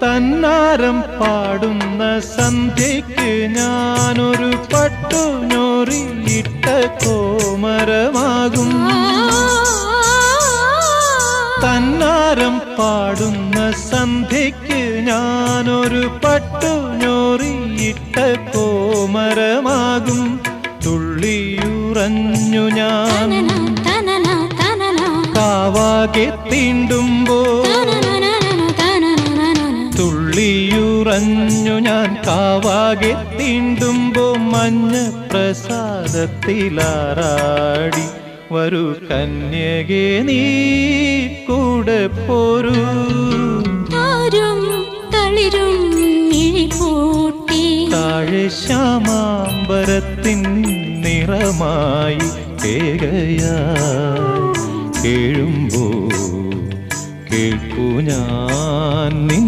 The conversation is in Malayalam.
തന്നാരം പാടുന്ന സന്ധ്യയ്ക്ക് ഞാനൊരു പട്ടുഞൊറിയിട്ട കോമരമാകും. തന്നാരം പാടുന്ന സന്ധ്യയ്ക്ക് ഞാനൊരു പട്ടുഞൊറിയിട്ട കോമരമാകും. തുള്ളിയുറഞ്ഞു ഞാൻ കാവാകെ തീണ്ടുമ്പോൾ, തുള്ളിയുറഞ്ഞു ഞാൻ കാവാകെ തീണ്ടുമ്പോ മഞ്ഞ പ്രസാദത്തിലാറാടി വരൂ കന്യകേ നീ കൂടെ പോരൂ. താഴെ ശ്യാമാംബരത്തിൻ നിറമായി കേകയായി കേഴുമ്പോ കേൾക്കൂ ഞാൻ നിൻ